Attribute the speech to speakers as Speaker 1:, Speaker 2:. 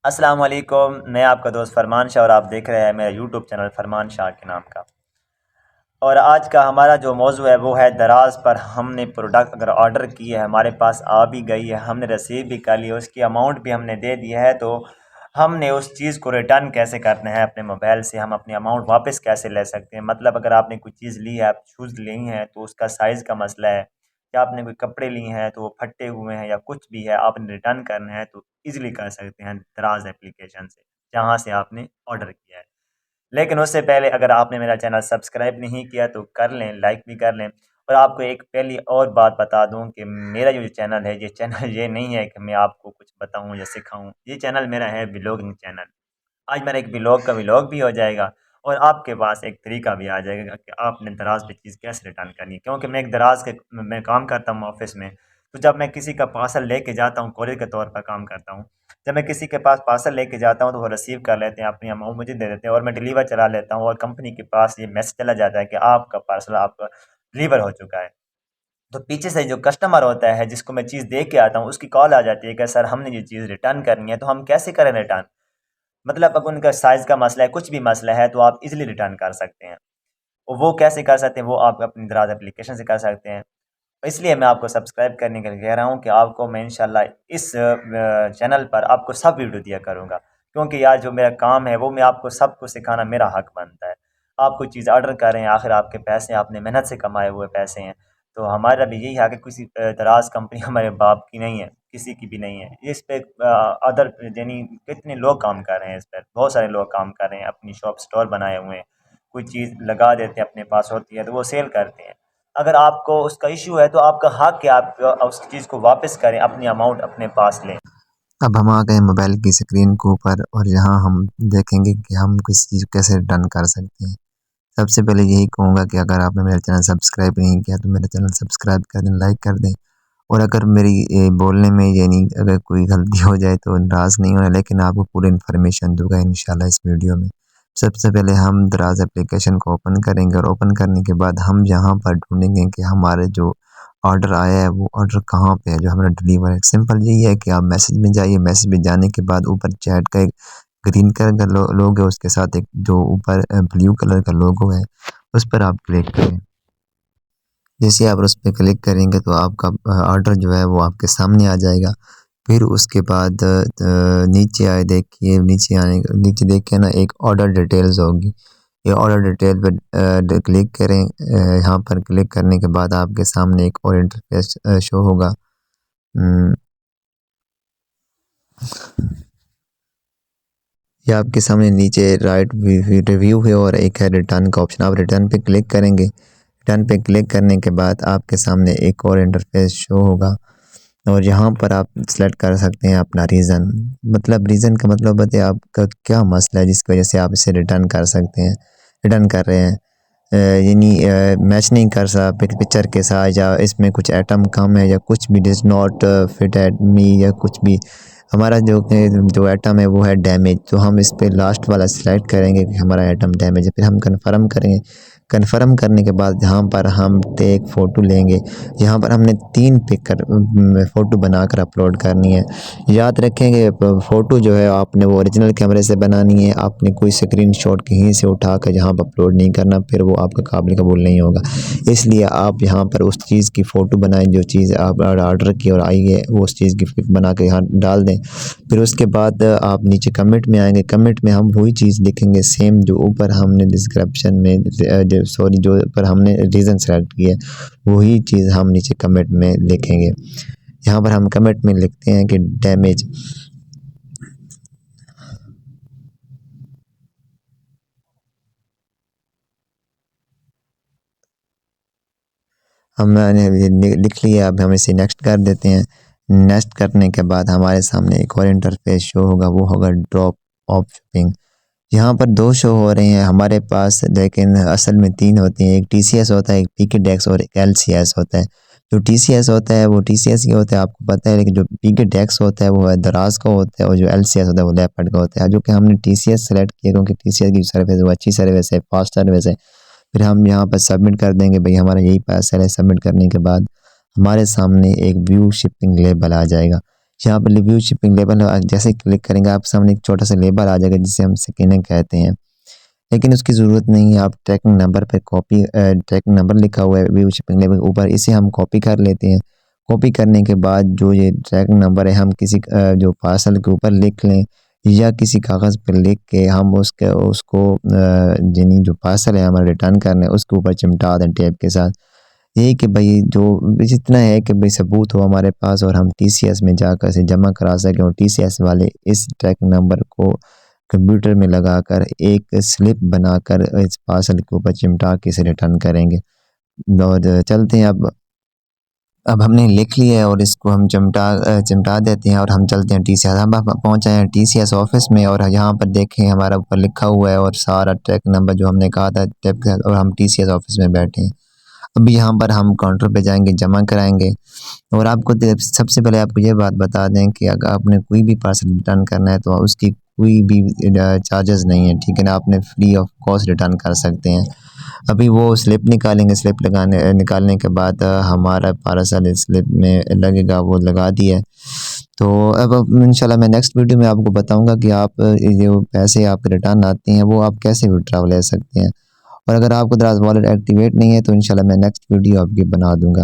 Speaker 1: अस्सलाम वालेकुम। मैं आपका दोस्त फरमान शाह और आप देख रहे हैं मेरा यूट्यूब चैनल फरमान शाह के नाम का। और आज का हमारा जो मौजू है वो है दराज पर हमने प्रोडक्ट अगर ऑर्डर की है, हमारे पास आ भी गई है, हमने रिसीव भी कर ली है, उसकी अमाउंट भी हमने दे दी है, तो हमने उस चीज़ को रिटर्न कैसे करना है अपने मोबाइल से, हम अपनी अमाउंट वापस कैसे ले सकते हैं। मतलब अगर आपने कोई चीज़ ली है, आप शूज़ ली हैं तो उसका साइज़ का मसला है, या आपने कोई कपड़े लिए हैं तो वो फटे हुए हैं या कुछ भी है, आपने रिटर्न करना है तो ईज़िली कर सकते हैं दराज एप्लीकेशन से, जहाँ से आपने ऑर्डर किया है। लेकिन उससे पहले अगर आपने मेरा चैनल सब्सक्राइब नहीं किया तो कर लें, लाइक भी कर लें। और आपको एक पहली और बात बता दूँ कि मेरा जो चैनल है, ये चैनल ये नहीं है कि मैं आपको कुछ बताऊँ या सिखाऊँ। ये चैनल मेरा है व्लॉगिंग चैनल। आज मेरा एक व्लॉग का व्लॉग भी हो जाएगा और आपके पास एक तरीका भी आ जाएगा कि आपने दराज़ पे चीज़ कैसे रिटर्न करनी है। क्योंकि मैं एक दराज़ के मैं काम करता हूँ ऑफ़िस में, तो जब मैं किसी का पार्सल लेके जाता हूँ, कोरियर के तौर पर काम करता हूँ। जब मैं किसी के पास पार्सल लेके जाता हूँ तो वो रिसीव कर लेते हैं, अपनी अमाउंट मुझे दे देते हैं और मैं डिलीवर चला लेता हूँ और कंपनी के पास ये मैसेज चला जाता है कि आपका पार्सल आपका डिलीवर हो चुका है। तो पीछे से जो कस्टमर होता है जिसको मैं चीज़ दे के आता हूँ, उसकी कॉल आ जाती है कि सर हमने ये चीज़ रिटर्न करनी है, तो हम कैसे करें रिटर्न? मतलब अब उनका साइज़ का मसला है, कुछ भी मसला है तो आप ईज़िली रिटर्न कर सकते हैं। और वो कैसे कर सकते हैं, वो आप अपनी दराज़ एप्लीकेशन से कर सकते हैं। इसलिए मैं आपको सब्सक्राइब करने के लिए कह रहा हूँ कि आपको मैं इंशाल्लाह इस चैनल पर आपको सब वीडियो दिया करूँगा। क्योंकि यार जो मेरा काम है वो मैं आपको सबको सिखाना मेरा हक बनता है। आप कोई चीज़ ऑर्डर कर रहे हैं, आखिर आपके पैसे आपने मेहनत से कमाए हुए पैसे हैं। तो हमारा भी यही है कि किसी दराज़ कंपनी हमारे बाप की नहीं है, किसी की भी नहीं है। इस पे अदर यानी कितने लोग काम कर रहे हैं इस पर, बहुत सारे लोग काम कर रहे हैं, अपनी शॉप स्टोर बनाए हुए हैं। कोई चीज़ लगा देते हैं, अपने पास होती है तो वो सेल करते हैं। अगर आपको उसका इश्यू है तो आपका हक है आप उस चीज़ को वापस करें, अपनी अमाउंट अपने पास लें।
Speaker 2: अब हम आ गए मोबाइल की स्क्रीन के ऊपर और यहाँ हम देखेंगे कि हम किसी चीज़ को कैसे डन कर सकते हैं। सबसे पहले यही कहूँगा कि अगर आपने मेरा चैनल सब्सक्राइब नहीं किया तो मेरा चैनल सब्सक्राइब कर दें, लाइक कर दें। और अगर मेरी बोलने में यानी अगर कोई गलती हो जाए तो नाराज़ नहीं होना, लेकिन आपको पूरी इन्फॉर्मेशन दूँगा इंशाल्लाह इस वीडियो में। सबसे पहले हम दराज़ एप्लीकेशन को ओपन करेंगे और ओपन करने के बाद हम यहाँ पर ढूँढेंगे कि हमारे जो ऑर्डर आया है वो ऑर्डर कहाँ पे है जो हमारा डिलीवर है। सिंपल यही है कि आप मैसेज में जाइए, मैसेज में जाने के बाद ऊपर चैट का एक ग्रीन कलर का लोगो है, उसके साथ एक जो ऊपर ब्लू कलर का लोगो है, उस पर आप क्लिक करें। जैसे आप उस पे क्लिक करेंगे तो आपका ऑर्डर जो है वो आपके सामने आ जाएगा। फिर उसके बाद नीचे आए देखिए, नीचे देखिए ना एक ऑर्डर डिटेल्स होगी। ये ऑर्डर डिटेल पे क्लिक करें। यहाँ पर क्लिक करने के बाद आपके सामने एक और इंटरफेस शो होगा। उम, ये आपके सामने नीचे राइट रिव्यू है और एक है रिटर्न का ऑप्शन। आप रिटर्न पे क्लिक करेंगे। रिटर्न पे क्लिक करने के बाद आपके सामने एक और इंटरफेस शो होगा और यहाँ पर आप सेलेक्ट कर सकते हैं अपना रीज़न। मतलब रीज़न का मतलब है आपका क्या मसला है जिसकी वजह से आप इसे रिटर्न कर सकते हैं, रिटर्न कर रहे हैं। यानी मैच नहीं कर सा पिक्चर के साथ, या इसमें कुछ आइटम कम है, या कुछ भी does not fit at me, या कुछ भी हमारा जो आइटम है वो है डैमेज। तो हम इस पे लास्ट वाला सिलेक्ट करेंगे कि हमारा आइटम डैमेज है। फिर हम कन्फर्म करेंगे। कन्फर्म करने के बाद यहाँ पर हम एक फ़ोटो लेंगे। यहाँ पर हमने 3 फ़ोटो बनाकर अपलोड करनी है। याद रखेंगे फ़ोटो जो है आपने वो ओरिजिनल कैमरे से बनानी है। आपने कोई स्क्रीनशॉट कहीं से उठा कर यहाँ पर अपलोड नहीं करना, फिर वो आपका काबिल कबूल नहीं होगा। इसलिए आप यहाँ पर उस चीज़ की फ़ोटो बनाएं जो चीज़ आप ऑर्डर की और आई है, वो उस चीज़ की पिक बना के यहाँ डाल दें। फिर उसके बाद आप नीचे कमेंट में आएंगे। कमेंट में हम वही चीज़ लिखेंगे सेम जो ऊपर हमने डिस्क्रिप्शन में जो ऊपर हमने रीज़न सेलेक्ट किया है, वही चीज़ हम नीचे कमेंट में लिखेंगे। यहाँ पर हम कमेंट में लिखते हैं कि डैमेज। हमने लिख लिया, अब हम इसे नेक्स्ट कर देते हैं। नेक्स्ट करने के बाद हमारे सामने एक और इंटरफेस शो होगा, वो होगा ड्रॉप ऑफ शिपिंग। यहाँ पर 2 शो हो रहे हैं हमारे पास, लेकिन असल में 3 होते हैं। एक टीसीएस होता है, एक पीकेडेक्स और एक एलसीएस होता है। जो टीसीएस होता है वो टीसीएस ही होता है, आपको पता है। लेकिन जो पीकेडेक्स होता है वो है दराज का होता है, और जो एलसीएस होता है वो लेपर्ड का होता है। जो कि हमने टीसीएस सेलेक्ट किया क्योंकि टीसीएस की सर्विस वो अच्छी सर्विस है, फास्ट सर्विस है। फिर हम यहाँ पर सबमिट कर देंगे, भाई हमारा यही पार्सल है। सबमिट करने के बाद हमारे सामने एक व्यू शिपिंग लेबल आ जाएगा। यहाँ पर रिव्यू शिपिंग लेबल जैसे क्लिक करेंगे आप सामने एक छोटा सा लेबल आ जाएगा जिसे हम स्कैनर कहते हैं, लेकिन उसकी ज़रूरत नहीं है। आप ट्रैकिंग नंबर पे कॉपी ट्रैकिंग नंबर लिखा हुआ है रिव्यू शिपिंग लेबल ऊपर, इसे हम कॉपी कर लेते हैं। कॉपी करने के बाद जो ये ट्रैकिंग नंबर है हम किसी जो पार्सल के ऊपर लिख लें या किसी कागज़ पर लिख के हम उसको यानी जो पार्सल है हमारा रिटर्न करना है उसके ऊपर चिमटा दें टेप के साथ। यही कि भाई जो इतना है कि भाई सबूत हो हमारे पास और हम टीसीएस में जाकर इसे जमा करा सकें और टीसीएस वाले इस ट्रैकिंग नंबर को कंप्यूटर में लगाकर एक स्लिप बनाकर इस पार्सल के ऊपर चिमटा के इसे रिटर्न करेंगे। और चलते हैं अब हमने लिख लिया है और इसको हम चिमटा देते हैं और हम चलते हैं टीसीएस। हम पहुंचे हैं टीसीएस ऑफिस में और यहाँ पर देखें हमारा ऊपर लिखा हुआ है और सारा ट्रैक नंबर जो हमने कहा था टैप के साथ, और हम टीसीएस ऑफिस में बैठे हैं। अभी यहाँ पर हम काउंटर पे जाएंगे, जमा कराएंगे। और आपको सबसे पहले आपको ये बात बता दें कि अगर आपने कोई भी पार्सल रिटर्न करना है तो उसकी कोई भी चार्जेस नहीं है, ठीक है ना, आपने फ्री ऑफ कॉस्ट रिटर्न कर सकते हैं। अभी वो स्लिप निकालेंगे, स्लिप निकालने के बाद हमारा पार्सल स्लिप में लगेगा, वो लगा दिया है। तो अब इंशाल्लाह मैं नेक्स्ट वीडियो में आपको बताऊंगा कि आप जो पैसे आप रिटर्न आते हैं वो आप कैसे विड्रॉ ले सकते हैं। और अगर आपको दराज वॉलेट एक्टिवेट नहीं है तो इंशाल्लाह मैं नेक्स्ट वीडियो आपकी बना दूंगा।